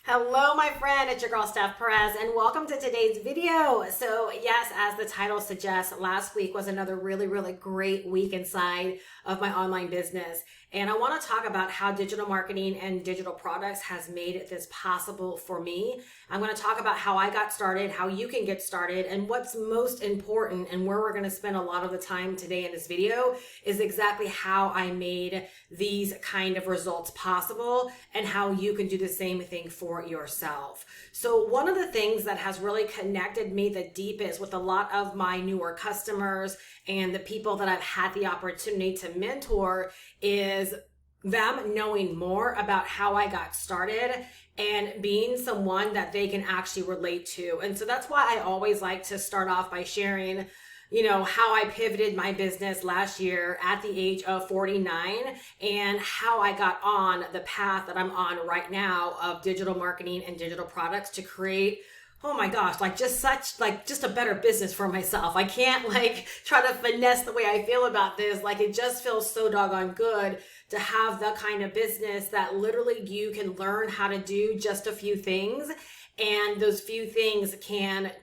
Hello, my friend. It's your girl, Steph Perez, and welcome to today's video. So, yes, as the title suggests, last week was another really great week inside of my online business. And I want to talk about how digital marketing and digital products has made this possible for me. I'm going to talk about how I got started, how you can get started, and what's most important, and where we're going to spend a lot of the time today in this video is exactly how I made these kind of results possible and how you can do the same thing for yourself. So one of the things that has really connected me the deepest with a lot of my newer customers and the people that I've had the opportunity to mentor is them knowing more about how I got started and being someone that they can actually relate to. And so that's why I always like to start off by sharing how I pivoted my business last year at the age of 49 and how I got on the path that I'm on right now of digital marketing and digital products to create, oh my gosh, just a better business for myself. I can't try to finesse the way I feel about this. It just feels so doggone good to have the kind of business that literally you can learn how to do just a few things. And those few things can,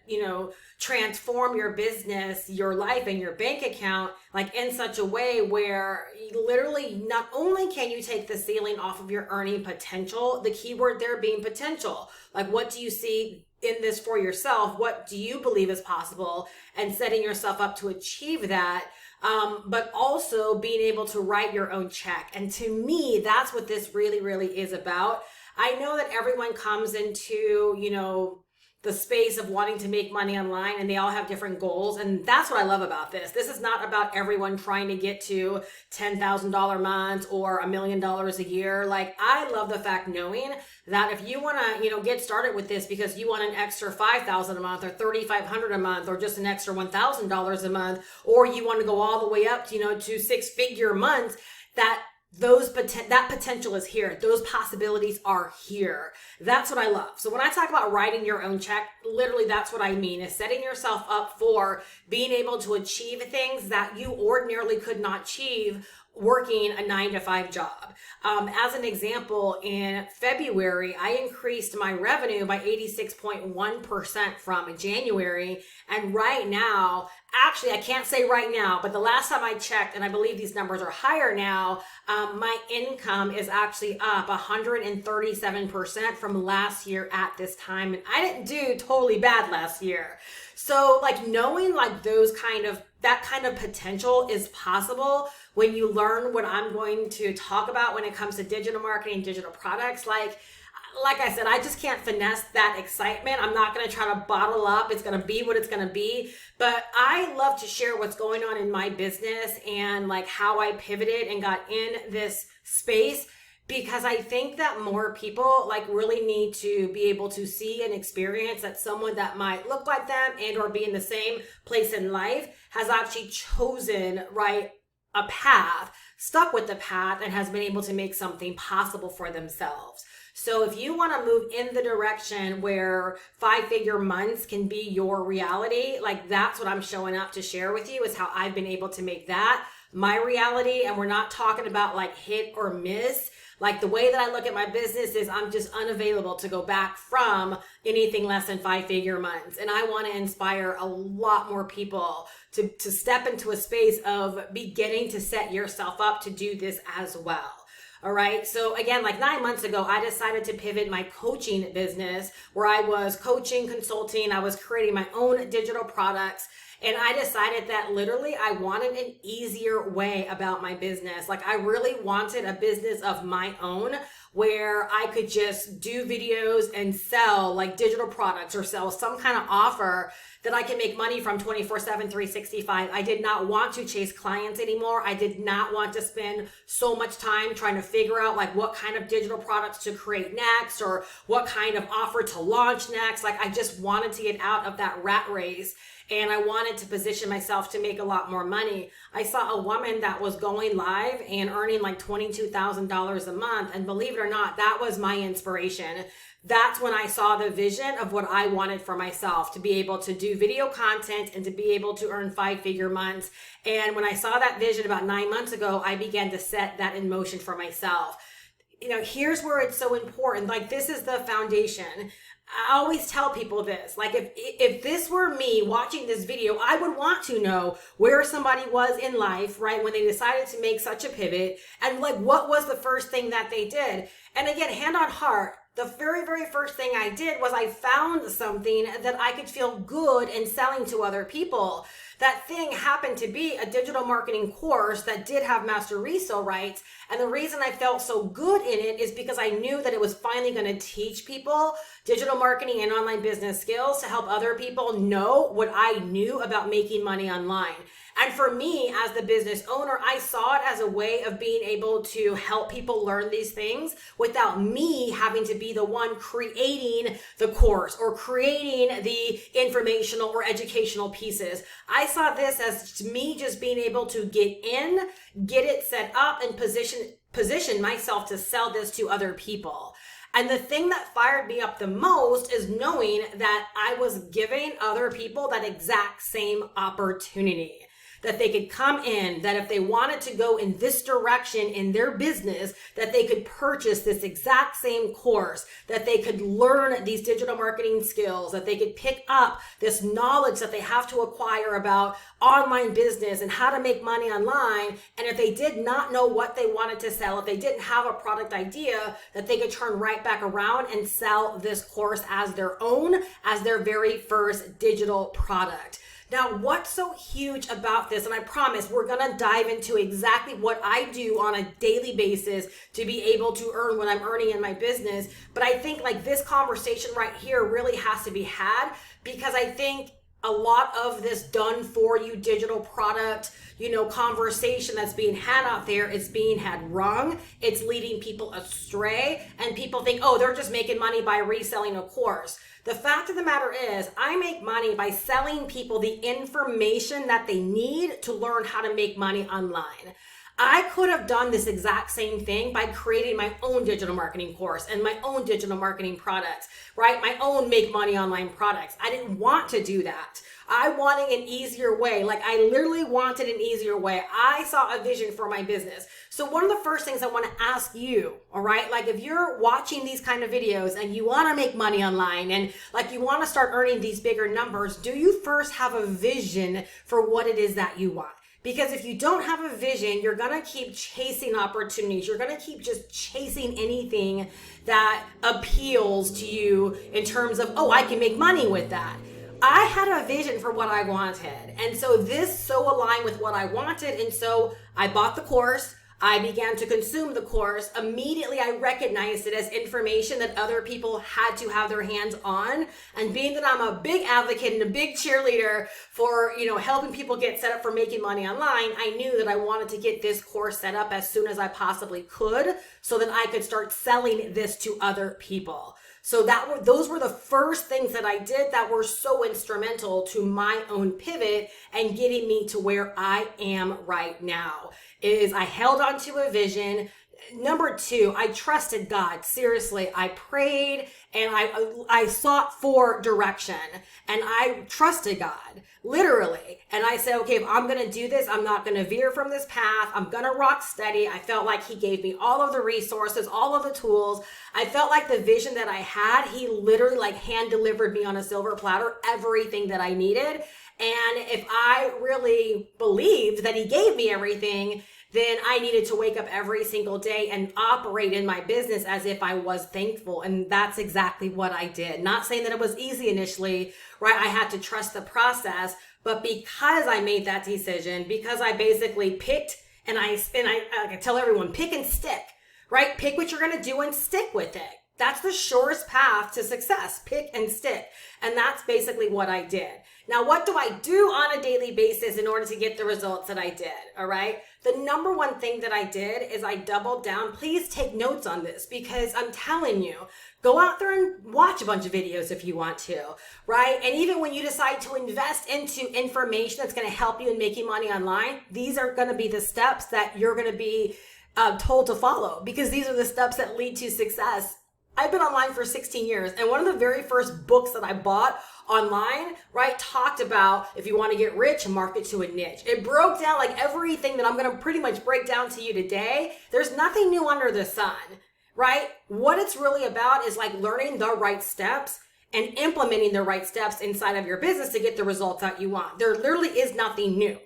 transform your business, your life, and your bank account, in such a way where you literally not only can you take the ceiling off of your earning potential, the keyword there being potential. What do you see in this for yourself? What do you believe is possible? And setting yourself up to achieve that. But also being able to write your own check. And to me, that's what this really is about. I know that everyone comes into, the space of wanting to make money online, and they all have different goals. And that's what I love about this. This is not about everyone trying to get to $10,000 months or $1 million a year. I love the fact knowing that if you want to, get started with this because you want an extra $5,000 a month or $3,500 a month or just an extra $1,000 a month, or you want to go all the way up to, to six-figure months, that potential is here. Those possibilities are here. That's what I love. So when I talk about writing your own check, literally that's what I mean, is setting yourself up for being able to achieve things that you ordinarily could not achieve working a 9-to-5 job. As an example, in February, I increased my revenue by 86.1% from January. And right now, actually, I can't say right now, but the last time I checked, and I believe these numbers are higher now, my income is actually up 137% from last year at this time. And I didn't do totally bad last year. So knowing that kind of potential is possible when you learn what I'm going to talk about when it comes to digital marketing, digital products. Like I said, I just can't finesse that excitement. I'm not going to try to bottle up. It's going to be what it's going to be. But I love to share what's going on in my business and how I pivoted and got in this space, because I think that more people really need to be able to see and experience that someone that might look like them and or be in the same place in life has actually chosen a path, stuck with the path, and has been able to make something possible for themselves. So if you want to move in the direction where 5-figure months can be your reality, that's what I'm showing up to share with you, is how I've been able to make that my reality. And we're not talking about hit or miss. The way that I look at my business is I'm just unavailable to go back from anything less than 5-figure months. And I want to inspire a lot more people to step into a space of beginning to set yourself up to do this as well. All right. So again, 9 months ago, I decided to pivot my coaching business where I was coaching, consulting. I was creating my own digital products. And I decided that literally I wanted an easier way about my business. I really wanted a business of my own where I could just do videos and sell digital products or sell some kind of offer that I can make money from 24/7, 365. I did not want to chase clients anymore. I did not want to spend so much time trying to figure out what kind of digital products to create next or what kind of offer to launch next. I just wanted to get out of that rat race. And I wanted to position myself to make a lot more money. I saw a woman that was going live and earning $22,000 a month. And believe it or not, that was my inspiration. That's when I saw the vision of what I wanted for myself, to be able to do video content and to be able to earn 5-figure months. And when I saw that vision about 9 months ago, I began to set that in motion for myself. here's where it's so important. Like, this is the foundation. I always tell people this, like, if this were me watching this video, I would want to know where somebody was in life, right? When they decided to make such a pivot, and like, what was the first thing that they did? And again, hand on heart, the very, very first thing I did was I found something that I could feel good in selling to other people. That thing happened to be a digital marketing course that did have master resale rights. And the reason I felt so good in it is because I knew that it was finally going to teach people digital marketing and online business skills to help other people know what I knew about making money online. And for me, as the business owner, I saw it as a way of being able to help people learn these things without me having to be the one creating the course or creating the informational or educational pieces. I saw this as me just being able to get in, get it set up, and position myself to sell this to other people. And the thing that fired me up the most is knowing that I was giving other people that exact same opportunity. That they could come in, that if they wanted to go in this direction in their business, that they could purchase this exact same course, that they could learn these digital marketing skills, that they could pick up this knowledge that they have to acquire about online business and how to make money online. And if they did not know what they wanted to sell, if they didn't have a product idea, that they could turn right back around and sell this course as their own, as their very first digital product. Now, what's so huge about this, and I promise we're going to dive into exactly what I do on a daily basis to be able to earn what I'm earning in my business. But I think like this conversation right here really has to be had, because I think a lot of this done for you digital product, conversation that's being had out there is being had wrong. It's leading people astray, and people think, oh, they're just making money by reselling a course. The fact of the matter is, I make money by selling people the information that they need to learn how to make money online. I could have done this exact same thing by creating my own digital marketing course and my own digital marketing products, right? My own make money online products. I didn't want to do that. I wanted an easier way. Like, I literally wanted an easier way. I saw a vision for my business. So one of the first things I want to ask you, all right, like if you're watching these kind of videos and you want to make money online and like you want to start earning these bigger numbers, do you first have a vision for what it is that you want? Because if you don't have a vision, you're going to keep chasing opportunities. You're going to keep just chasing anything that appeals to you in terms of, oh, I can make money with that. I had a vision for what I wanted. And so this so aligned with what I wanted. And so I bought the course. I began to consume the course. Immediately, I recognized it as information that other people had to have their hands on. And being that I'm a big advocate and a big cheerleader for, helping people get set up for making money online, I knew that I wanted to get this course set up as soon as I possibly could so that I could start selling this to other people. So those were the first things that I did that were so instrumental to my own pivot and getting me to where I am right now. Is I held on to a vision. Number two, I trusted God. Seriously, I prayed and I sought for direction, and I trusted God, literally. And I said, okay, if I'm going to do this, I'm not going to veer from this path. I'm going to rock steady. I felt like he gave me all of the resources, all of the tools. I felt like the vision that I had, he literally like hand delivered me on a silver platter, everything that I needed. And if I really believed that he gave me everything, then I needed to wake up every single day and operate in my business as if I was thankful. And that's exactly what I did. Not saying that it was easy initially, right? I had to trust the process, but because I made that decision, because I basically picked, and I tell everyone, pick and stick, right? Pick what you're going to do and stick with it. That's the surest path to success. Pick and stick. And that's basically what I did. Now, what do I do on a daily basis in order to get the results that I did? All right. The number one thing that I did is I doubled down. Please take notes on this, because I'm telling you, go out there and watch a bunch of videos if you want to, right? And even when you decide to invest into information that's going to help you in making money online, these are going to be the steps that you're going to be told to follow, because these are the steps that lead to success. I've been online for 16 years, and one of the very first books that I bought online, right, talked about if you want to get rich, market to a niche. It broke down like everything that I'm going to pretty much break down to you today. There's nothing new under the sun, right? What it's really about is like learning the right steps and implementing the right steps inside of your business to get the results that you want. There literally is nothing new.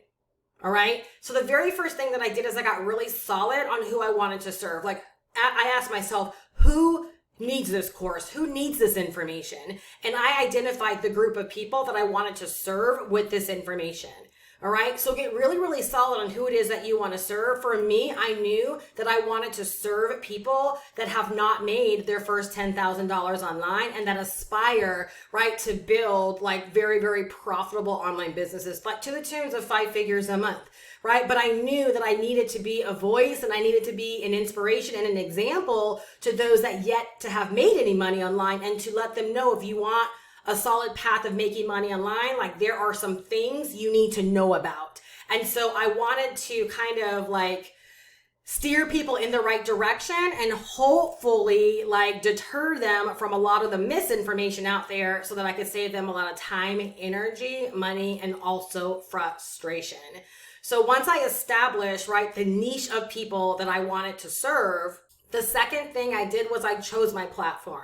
All right. So the very first thing that I did is I got really solid on who I wanted to serve. Like I asked myself, who needs this course? Who needs this information? And I identified the group of people that I wanted to serve with this information. All right. So get really, really solid on who it is that you want to serve. For me, I knew that I wanted to serve people that have not made their first $10,000 online and that aspire, right, to build like very, very profitable online businesses, like to the tunes of 5 figures a month. Right. But I knew that I needed to be a voice and I needed to be an inspiration and an example to those that yet to have made any money online, and to let them know, if you want a solid path of making money online, like there are some things you need to know about. And so I wanted to kind of like steer people in the right direction and hopefully like deter them from a lot of the misinformation out there so that I could save them a lot of time, energy, money, and also frustration. So once I established, right, the niche of people that I wanted to serve, the second thing I did was I chose my platform.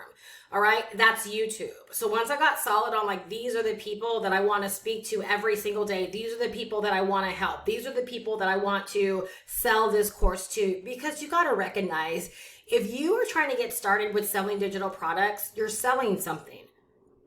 All right, that's YouTube. So once I got solid on like, these are the people that I want to speak to every single day. These are the people that I want to help. These are the people that I want to sell this course to. Because you got to recognize, if you are trying to get started with selling digital products, you're selling something.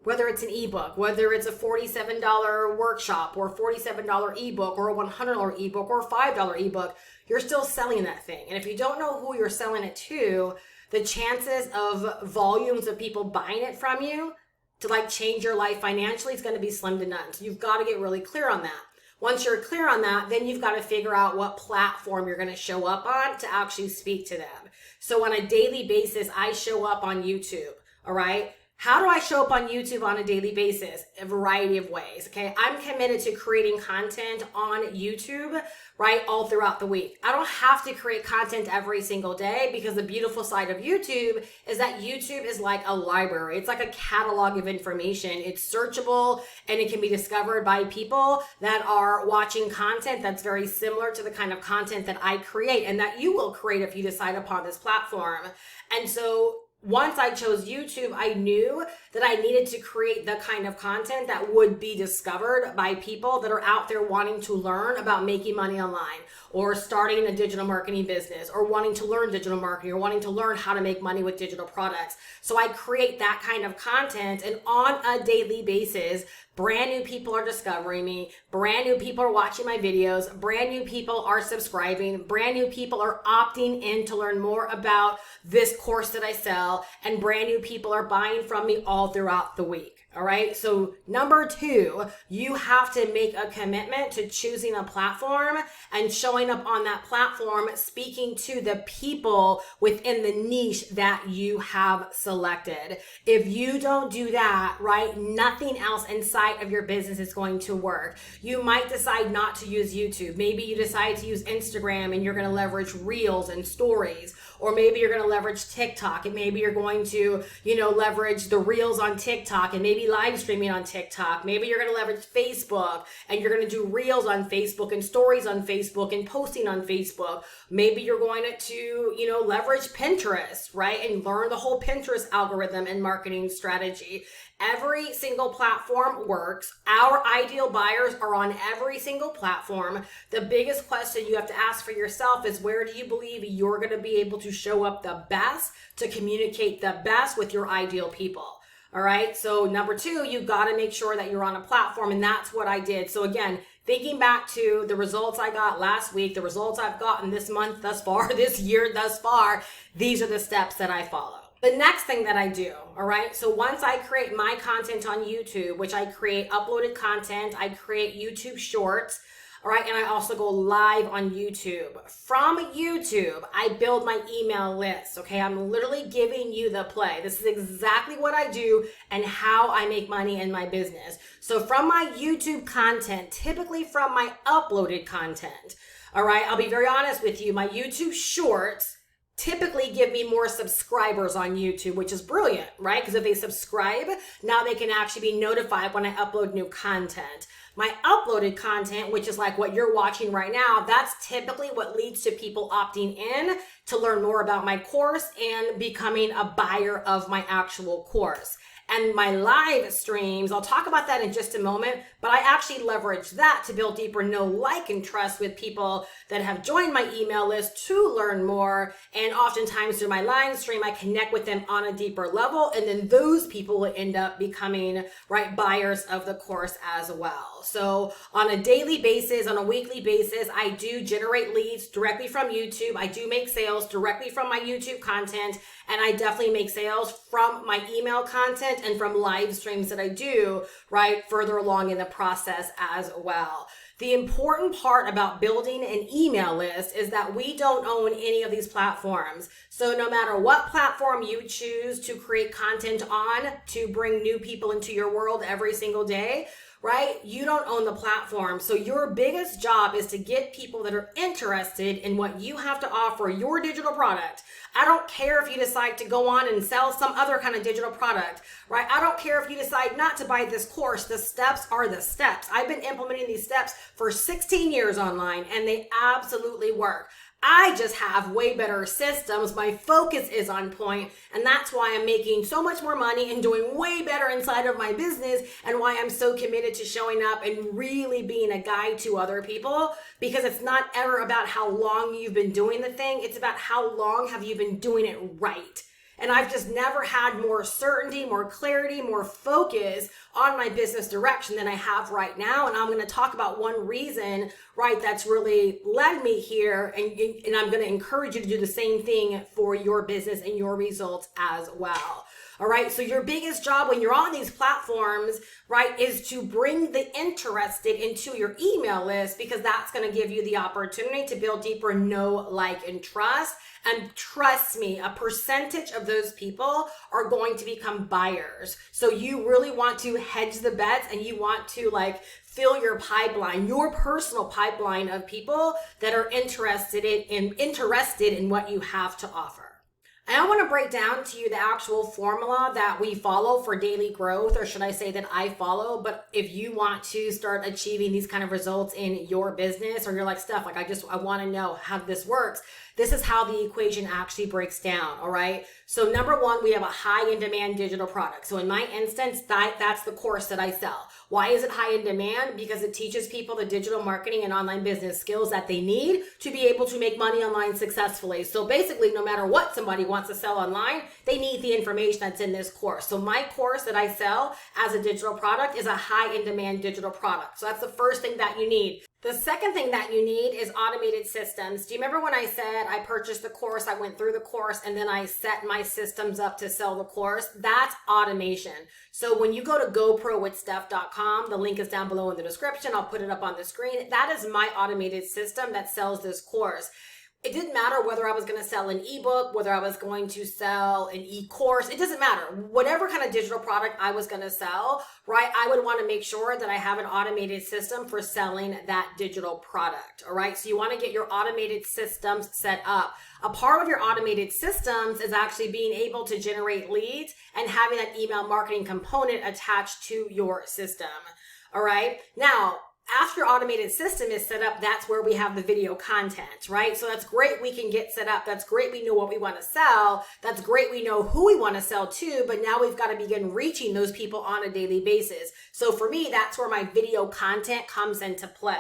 Whether it's an ebook, whether it's a $47 workshop or $47 ebook or a $100 ebook or a $5 ebook, you're still selling that thing. And if you don't know who you're selling it to, the chances of volumes of people buying it from you to like change your life financially is going to be slim to none. So you've got to get really clear on that. Once you're clear on that, then you've got to figure out what platform you're going to show up on to actually speak to them. So on a daily basis, I show up on YouTube. All right. How do I show up on YouTube on a daily basis? A variety of ways, okay? I'm committed to creating content on YouTube, right, all throughout the week. I don't have to create content every single day, because the beautiful side of YouTube is that YouTube is like a library. It's like a catalog of information. It's searchable and it can be discovered by people that are watching content that's very similar to the kind of content that I create and that you will create if you decide upon this platform. And so once I chose YouTube, I knew that I needed to create the kind of content that would be discovered by people that are out there wanting to learn about making money online, or starting a digital marketing business, or wanting to learn digital marketing, or wanting to learn how to make money with digital products. So I create that kind of content, and on a daily basis, brand new people are discovering me, brand new people are watching my videos, brand new people are subscribing, brand new people are opting in to learn more about this course that I sell, and brand new people are buying from me all throughout the week. All right. So number 2, you have to make a commitment to choosing a platform and showing up on that platform, speaking to the people within the niche that you have selected. If you don't do that, right, nothing else inside of your business is going to work. You might decide not to use YouTube. Maybe you decide to use Instagram and you're going to leverage Reels and Stories, or maybe you're going to leverage TikTok, and maybe you're going to, leverage the Reels on TikTok and maybe live streaming on TikTok. Maybe you're going to leverage Facebook and you're going to do Reels on Facebook and Stories on Facebook and posting on Facebook. Maybe you're going to, leverage Pinterest, right? And learn the whole Pinterest algorithm and marketing strategy. Every single platform works. Our ideal buyers are on every single platform. The biggest question you have to ask for yourself is, where do you believe you're going to be able to show up the best, to communicate the best with your ideal people? All right. So number 2, you got to make sure that you're on a platform. And that's what I did. So again, thinking back to the results I got last week, the results I've gotten this month thus far, this year thus far, these are the steps that I follow. The next thing that I do, all right, so once I create my content on YouTube, which I create uploaded content, I create YouTube shorts, all right, and I also go live on YouTube. From YouTube, I build my email list, okay? I'm literally giving you the play. This is exactly what I do and how I make money in my business. So from my YouTube content, typically from my uploaded content, all right, I'll be very honest with you, my YouTube shorts typically give me more subscribers on YouTube, which is brilliant, right? Because if they subscribe, now they can actually be notified when I upload new content. My uploaded content, which is like what you're watching right now, that's typically what leads to people opting in to learn more about my course and becoming a buyer of my actual course. And my live streams, I'll talk about that in just a moment, but I actually leverage that to build deeper know, like, and trust with people that have joined my email list to learn more. And oftentimes through my live stream, I connect with them on a deeper level. And then those people will end up becoming buyers of the course as well. So on a daily basis, on a weekly basis, I do generate leads directly from YouTube. I do make sales directly from my YouTube content. And I definitely make sales from my email content and from live streams that I do further along in the process as well. The important part about building an email list is that we don't own any of these platforms. So no matter what platform you choose to create content on to bring new people into your world every single day, you don't own the platform. So your biggest job is to get people that are interested in what you have to offer, your digital product. I don't care if you decide to go on and sell some other kind of digital product, I don't care if you decide not to buy this course. The steps are the steps. I've been implementing these steps for 16 years online, and they absolutely work. I just have way better systems. My focus is on point, and that's why I'm making so much more money and doing way better inside of my business, and why I'm so committed to showing up and really being a guide to other people, because it's not ever about how long you've been doing the thing. It's about how long have you been doing it right. And I've just never had more certainty, more clarity, more focus on my business direction than I have right now. And I'm going to talk about one reason, that's really led me here. And I'm going to encourage you to do the same thing for your business and your results as well. All right. So your biggest job when you're on these platforms, is to bring the interested into your email list, because that's going to give you the opportunity to build deeper know, like, and trust. And trust me, a percentage of those people are going to become buyers. So you really want to hedge the bets, and you want to fill your pipeline, your personal pipeline of people that are interested in what you have to offer. I want to break down to you the actual formula that we follow for daily growth, or should I say that I follow. But if you want to start achieving these kind of results in your business, or you're like, Steph, I want to know how this works, this is how the equation actually breaks down. All right. So number one, we have a high in demand digital product. So in my instance, that's the course that I sell. Why is it high in demand? Because it teaches people the digital marketing and online business skills that they need to be able to make money online successfully. So basically, no matter what somebody wants to sell online, they need the information that's in this course. So my course that I sell as a digital product is a high in demand digital product. So that's the first thing that you need. The second thing that you need is automated systems. Do you remember when I said I purchased the course, I went through the course, and then I set my systems up to sell the course? That's automation. So when you go to GoProWithSteph.com, the link is down below in the description. I'll put it up on the screen. That is my automated system that sells this course. It didn't matter whether I was going to sell an ebook, whether I was going to sell an e-course. It doesn't matter. Whatever kind of digital product I was going to sell, I would want to make sure that I have an automated system for selling that digital product. All right. So you want to get your automated systems set up. A part of your automated systems is actually being able to generate leads and having that email marketing component attached to your system. All right. Now, after your automated system is set up, that's where we have the video content, So that's great. We can get set up. That's great. We know what we want to sell. That's great. We know who we want to sell to, but now we've got to begin reaching those people on a daily basis. So for me, that's where my video content comes into play.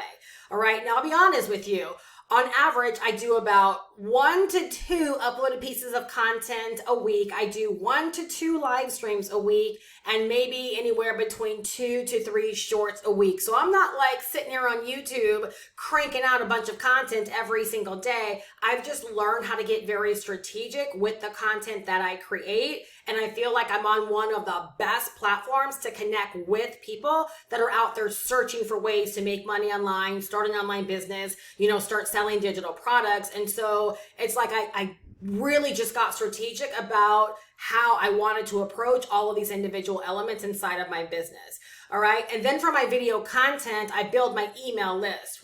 All right. Now I'll be honest with you. On average, I do about 1 to 2 uploaded pieces of content a week. I do 1 to 2 live streams a week, and maybe anywhere between 2 to 3 shorts a week. So I'm not sitting here on YouTube cranking out a bunch of content every single day. I've just learned how to get very strategic with the content that I create. And I feel like I'm on one of the best platforms to connect with people that are out there searching for ways to make money online, start an online business, start selling digital products. And so it's like I really just got strategic about how I wanted to approach all of these individual elements inside of my business. All right. And then for my video content, I build my email list,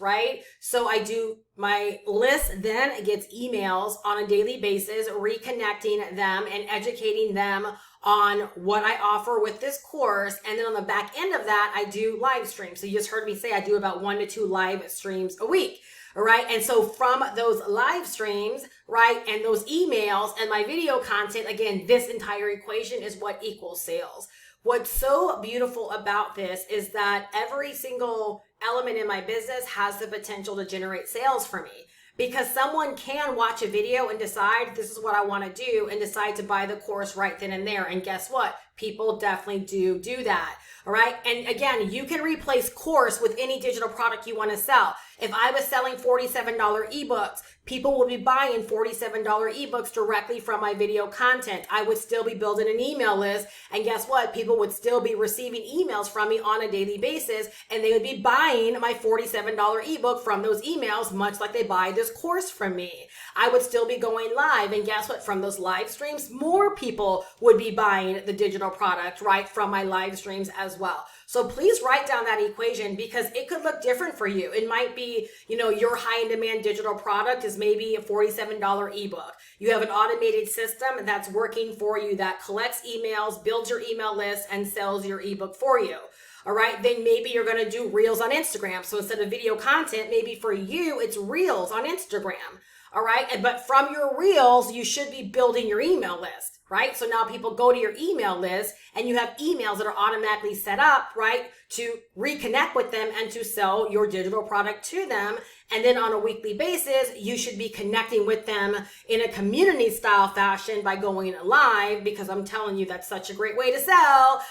So I do my list, then it gets emails on a daily basis, reconnecting them and educating them on what I offer with this course. And then on the back end of that, I do live streams. So you just heard me say I do about 1 to 2 live streams a week. All right. And so from those live streams, right, and those emails and my video content, again, this entire equation is what equals sales. What's so beautiful about this is that every single element in my business has the potential to generate sales for me. Because someone can watch a video and decide this is what I want to do and decide to buy the course right then and there. And guess what? People definitely do that. All right. And again, you can replace course with any digital product you want to sell. If I was selling $47 ebooks, people will be buying $47 ebooks directly from my video content. I would still be building an email list. And guess what? People would still be receiving emails from me on a daily basis. And they would be buying my $47 ebook from those emails, much like they buy this course from me. I would still be going live. And guess what? From those live streams, more people would be buying the digital product, right, from my live streams as well. So please write down that equation because it could look different for you. It might be, your high in demand digital product is maybe a $47 ebook. You have an automated system that's working for you that collects emails, builds your email list, and sells your ebook for you. All right. Then maybe you're going to do reels on Instagram. So instead of video content, maybe for you, it's reels on Instagram. All right. But from your reels, you should be building your email list, right? So now people go to your email list and you have emails that are automatically set up, right, to reconnect with them and to sell your digital product to them. And then on a weekly basis, you should be connecting with them in a community style fashion by going live, because I'm telling you, that's such a great way to sell.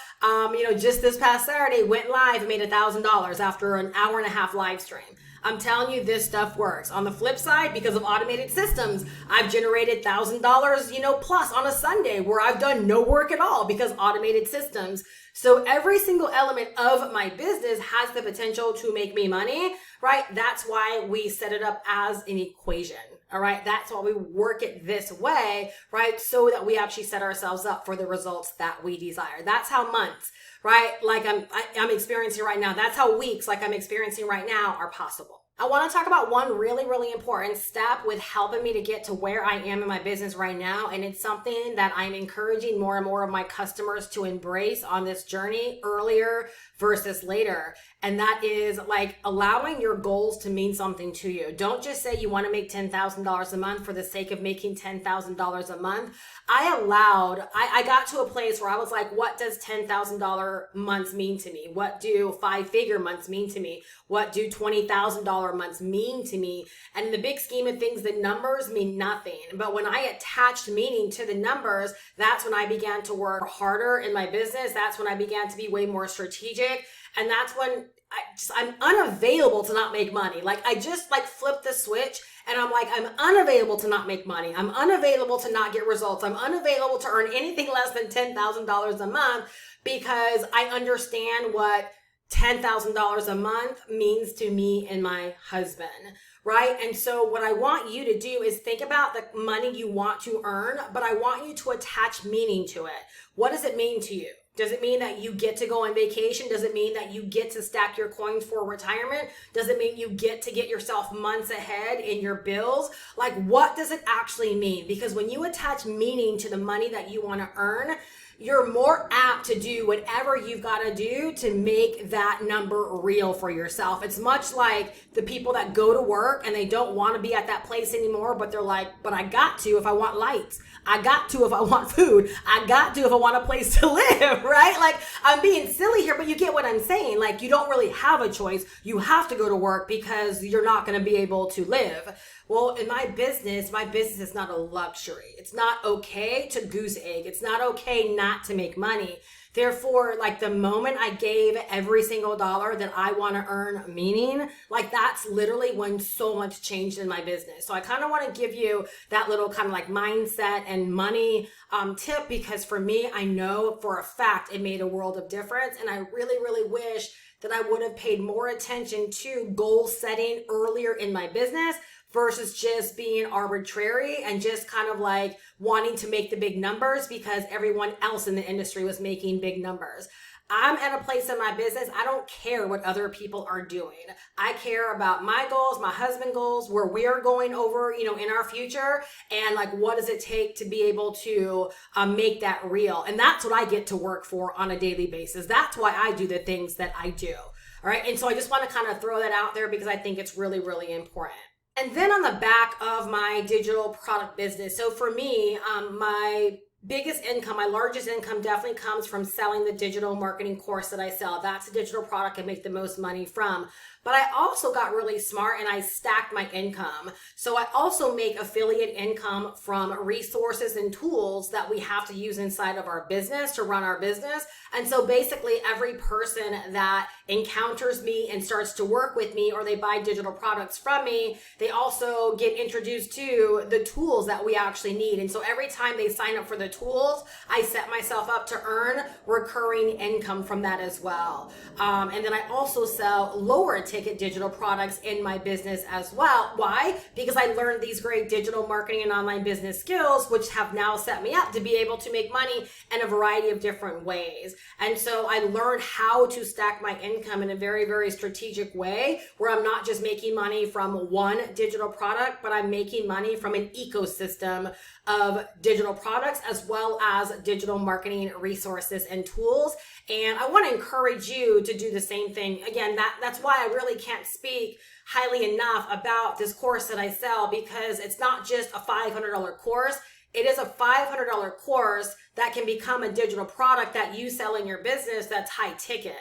Just this past Saturday, went live and made $1,000 after an hour and a half live stream. I'm telling you, this stuff works. On the flip side, because of automated systems, I've generated $1,000, plus on a Sunday where I've done no work at all because automated systems. So every single element of my business has the potential to make me money, right? That's why we set it up as an equation. All right. That's why we work it this way, right? So that we actually set ourselves up for the results that we desire. That's how months, right, like I'm experiencing right now. That's how weeks like I'm experiencing right now are possible. I want to talk about one really, really important step with helping me to get to where I am in my business right now. And it's something that I'm encouraging more and more of my customers to embrace on this journey earlier versus later. And that is like allowing your goals to mean something to you. Don't just say you want to make $10,000 a month for the sake of making $10,000 a month. I got to a place where I was like, what does $10,000 months mean to me? What do 5-figure months mean to me? What do $20,000 months mean to me? And in the big scheme of things, the numbers mean nothing. But when I attached meaning to the numbers, that's when I began to work harder in my business. That's when I began to be way more strategic. And that's when I'm unavailable to not make money. Like I just flipped the switch and I'm like, I'm unavailable to not make money. I'm unavailable to not get results. I'm unavailable to earn anything less than $10,000 a month because I understand what $10,000 a month means to me and my husband, right? And so what I want you to do is think about the money you want to earn, but I want you to attach meaning to it. What does it mean to you? Does it mean that you get to go on vacation? Does it mean that you get to stack your coins for retirement? Does it mean you get to get yourself months ahead in your bills? Like, what does it actually mean? Because when you attach meaning to the money that you want to earn, you're more apt to do whatever you've got to do to make that number real for yourself. It's much like the people that go to work and they don't want to be at that place anymore, but they're like, but I got to if I want lights. I got to if I want food. I got to if I want a place to live, right? Like, I'm being silly here, but you get what I'm saying. Like, you don't really have a choice. You have to go to work because you're not going to be able to live. Well, in my business is not a luxury. It's not okay to goose egg. It's not okay not to make money. Therefore, like the moment I gave every single dollar that I want to earn meaning, like that's literally when so much changed in my business. So I kind of want to give you that little kind of like mindset and money tip, because for me, I know for a fact it made a world of difference. And I really, really wish that I would have paid more attention to goal setting earlier in my business versus just being arbitrary and just kind of like wanting to make the big numbers because everyone else in the industry was making big numbers. I'm at a place in my business, I don't care what other people are doing. I care about my goals, my husband's goals, where we're going over, in our future, and like, what does it take to be able to make that real? And that's what I get to work for on a daily basis. That's why I do the things that I do. All right. And so I just want to kind of throw that out there because I think it's really, really important. And then on the back of my digital product business, so for me, my biggest income, my largest income definitely comes from selling the digital marketing course that I sell. That's a digital product I make the most money from. But I also got really smart and I stacked my income. So I also make affiliate income from resources and tools that we have to use inside of our business to run our business. And so basically every person that encounters me and starts to work with me, or they buy digital products from me, they also get introduced to the tools that we actually need. And so every time they sign up for the tools, I set myself up to earn recurring income from that as well. And then I also sell lower ticket digital products in my business as well. Why? Because I learned these great digital marketing and online business skills, which have now set me up to be able to make money in a variety of different ways. And so I learned how to stack my income in a very, very strategic way, where I'm not just making money from one digital product, but I'm making money from an ecosystem of digital products as well as digital marketing resources and tools. And I want to encourage you to do the same thing. Again, that's why I really can't speak highly enough about this course that I sell, because it's not just a $500 course. It is a $500 course that can become a digital product that you sell in your business that's high ticket.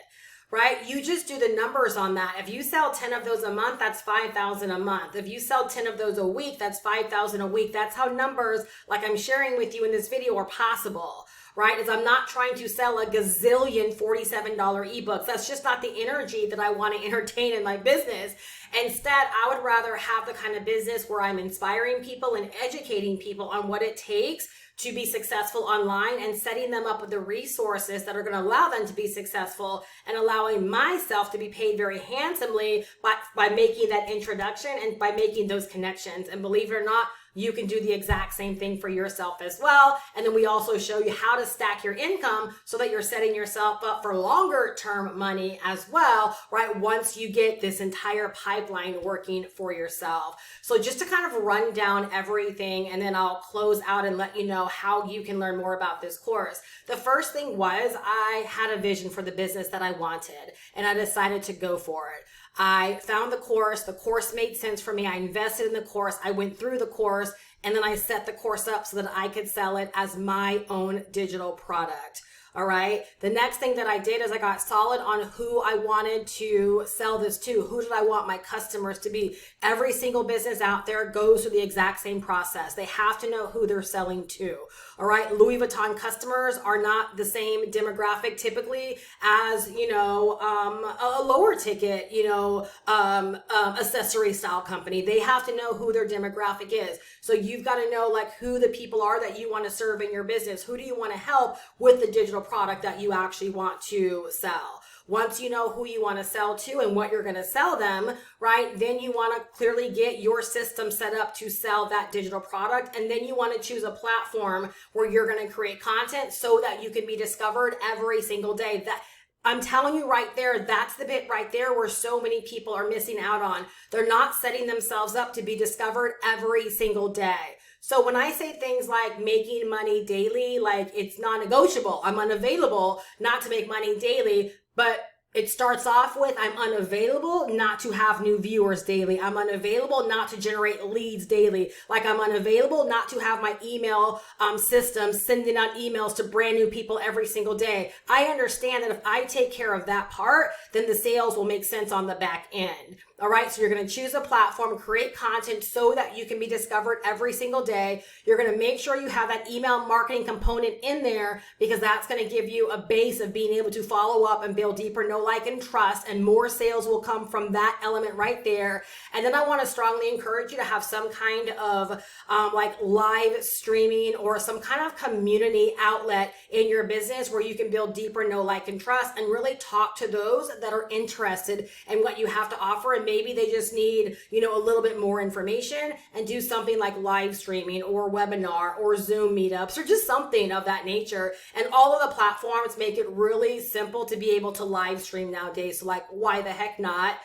Right? You just do the numbers on that. If you sell 10 of those a month, that's $5,000 a month. If you sell 10 of those a week, that's $5,000 a week. That's how numbers like I'm sharing with you in this video are possible, right? Is I'm not trying to sell a gazillion $47 ebooks. That's just not the energy that I want to entertain in my business. Instead, I would rather have the kind of business where I'm inspiring people and educating people on what it takes to be successful online, and setting them up with the resources that are going to allow them to be successful, and allowing myself to be paid very handsomely by making that introduction and by making those connections. And believe it or not, you can do the exact same thing for yourself as well. And then we also show you how to stack your income so that you're setting yourself up for longer term money as well, right? Once you get this entire pipeline working for yourself. So just to kind of run down everything, and then I'll close out and let you know how you can learn more about this course. The first thing was I had a vision for the business that I wanted, and I decided to go for it. I found the course made sense for me. I invested in the course, I went through the course, and then I set the course up so that I could sell it as my own digital product. All right. The next thing that I did is I got solid on who I wanted to sell this to. Who did I want my customers to be? Every single business out there goes through the exact same process. They have to know who they're selling to. All right. Louis Vuitton customers are not the same demographic typically as, a lower ticket, accessory style company. They have to know who their demographic is. So you've got to know like who the people are that you want to serve in your business. Who do you want to help with the digital product that you actually want to sell? Once you know who you want to sell to and what you're going to sell them, right, then you want to clearly get your system set up to sell that digital product. And then you want to choose a platform where you're going to create content so that you can be discovered every single day. That I'm telling you right there, that's the bit right there where so many people are missing out on. They're not setting themselves up to be discovered every single day. So when I say things like making money daily, like it's non-negotiable. I'm unavailable not to make money daily, but it starts off with I'm unavailable not to have new viewers daily. I'm unavailable not to generate leads daily. Like I'm unavailable not to have my email system sending out emails to brand new people every single day. I understand that if I take care of that part, then the sales will make sense on the back end. All right, so you're going to choose a platform, create content so that you can be discovered every single day. You're going to make sure you have that email marketing component in there because that's going to give you a base of being able to follow up and build deeper know know, like, and trust, and more sales will come from that element right there. And then I want to strongly encourage you to have some kind of like live streaming or some kind of community outlet in your business where you can build deeper know, like, and trust, and really talk to those that are interested in what you have to offer. And maybe they just need, you know, a little bit more information, and do something like live streaming or webinar or Zoom meetups or just something of that nature. And all of the platforms make it really simple to be able to live stream nowadays. So like, why the heck not?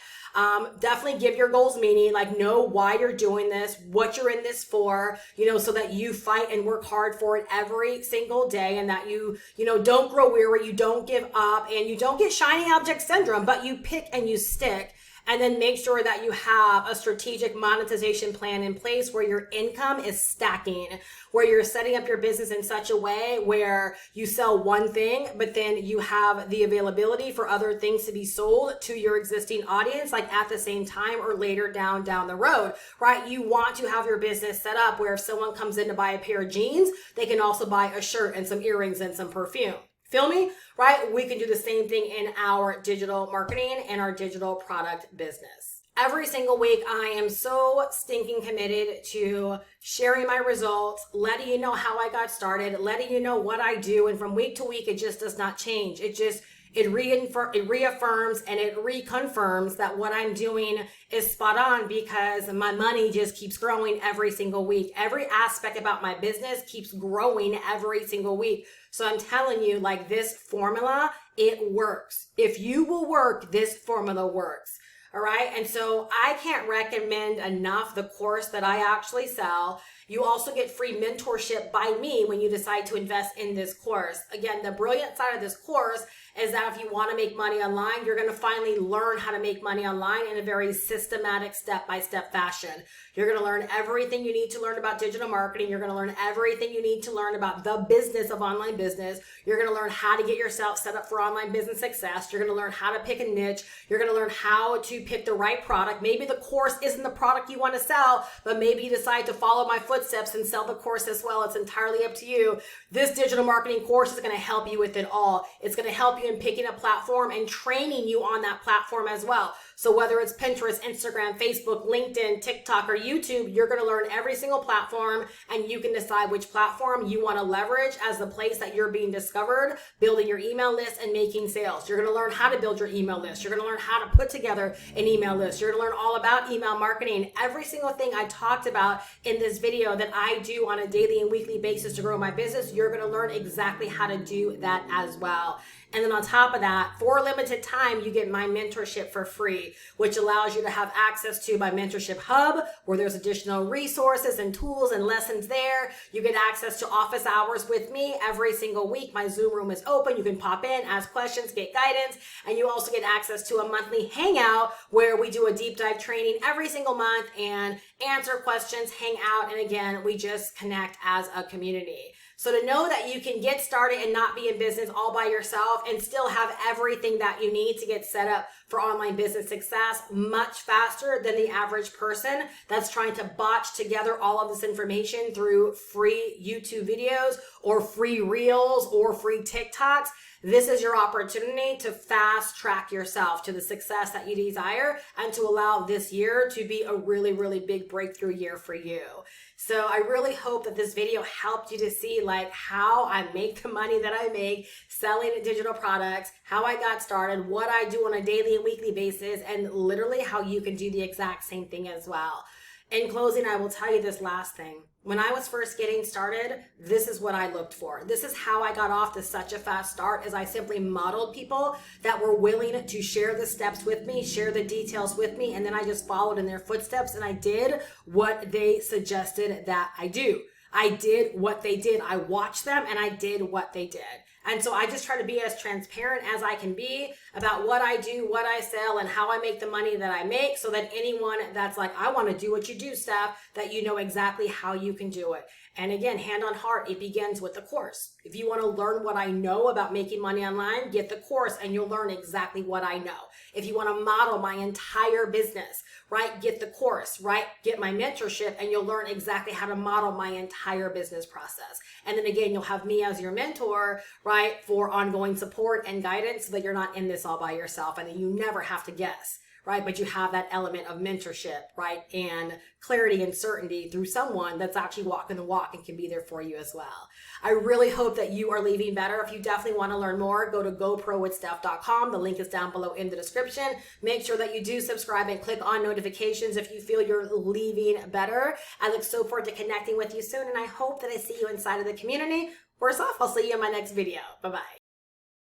Definitely give your goals meaning, like know why you're doing this, what you're in this for, you know, so that you fight and work hard for it every single day, and that you know, don't grow weary, you don't give up, and you don't get shiny object syndrome, but you pick and you stick. And then make sure that you have a strategic monetization plan in place where your income is stacking, where you're setting up your business in such a way where you sell one thing, but then you have the availability for other things to be sold to your existing audience, like at the same time or later down the road, right? You want to have your business set up where if someone comes in to buy a pair of jeans, they can also buy a shirt and some earrings and some perfume. Feel me? Right? We can do the same thing in our digital marketing and our digital product business. Every single week, I am so stinking committed to sharing my results, letting you know how I got started, letting you know what I do. And from week to week, it just does not change. It reaffirms and it reconfirms that what I'm doing is spot on, because my money just keeps growing every single week. Every aspect about my business keeps growing every single week. So I'm telling you, like, this formula, it works. If you will work, this formula works. All right. And so I can't recommend enough the course that I actually sell. You also get free mentorship by me when you decide to invest in this course. Again, the brilliant side of this course is that if you want to make money online, you're going to finally learn how to make money online in a very systematic step-by-step fashion. You're going to learn everything you need to learn about digital marketing. You're going to learn everything you need to learn about the business of online business. You're going to learn how to get yourself set up for online business success. You're going to learn how to pick a niche. You're going to learn how to pick the right product. Maybe the course isn't the product you want to sell, but maybe you decide to follow my footsteps and sell the course as well. It's entirely up to you. This digital marketing course is going to help you with it all. It's going to help you in picking a platform and training you on that platform as well. So whether it's Pinterest, Instagram, Facebook, LinkedIn, TikTok, or YouTube, you're going to learn every single platform, and you can decide which platform you want to leverage as the place that you're being discovered, building your email list and making sales. You're going to learn how to build your email list. You're going to learn how to put together an email list. You're going to learn all about email marketing. Every single thing I talked about in this video that I do on a daily and weekly basis to grow my business, you're going to learn exactly how to do that as well. And then on top of that, for a limited time, you get my mentorship for free, which allows you to have access to my mentorship hub, where there's additional resources and tools and lessons there. You get access to office hours with me every single week. My Zoom room is open. You can pop in, ask questions, get guidance, and you also get access to a monthly hangout where we do a deep dive training every single month and answer questions, hang out, and again, we just connect as a community. So to know that you can get started and not be in business all by yourself and still have everything that you need to get set up for online business success much faster than the average person that's trying to botch together all of this information through free YouTube videos or free Reels or free TikToks. This is your opportunity to fast track yourself to the success that you desire and to allow this year to be a really, really big breakthrough year for you. So I really hope that this video helped you to see like how I make the money that I make selling digital products, how I got started, what I do on a daily and weekly basis, and literally how you can do the exact same thing as well. In closing, I will tell you this last thing. When I was first getting started, this is what I looked for. This is how I got off to such a fast start, as I simply modeled people that were willing to share the steps with me, share the details with me, and then I just followed in their footsteps and I did what they suggested that I do. I did what they did. I watched them and I did what they did. And so I just try to be as transparent as I can be about what I do, what I sell, and how I make the money that I make, so that anyone that's like, I want to do what you do, Steph, that you know exactly how you can do it. And again, hand on heart, it begins with the course. If you want to learn what I know about making money online, get the course and you'll learn exactly what I know. If you want to model my entire business, right, get the course, right? Get my mentorship and you'll learn exactly how to model my entire business process. And then again, you'll have me as your mentor, right, for ongoing support and guidance so that you're not in this all by yourself and then you never have to guess. Right? But you have that element of mentorship, right? And clarity and certainty through someone that's actually walking the walk and can be there for you as well. I really hope that you are leaving better. If you definitely want to learn more, go to goprowithsteph.com. The link is down below in the description. Make sure that you do subscribe and click on notifications if you feel you're leaving better. I look so forward to connecting with you soon, and I hope that I see you inside of the community. Worse off, I'll see you in my next video. Bye-bye.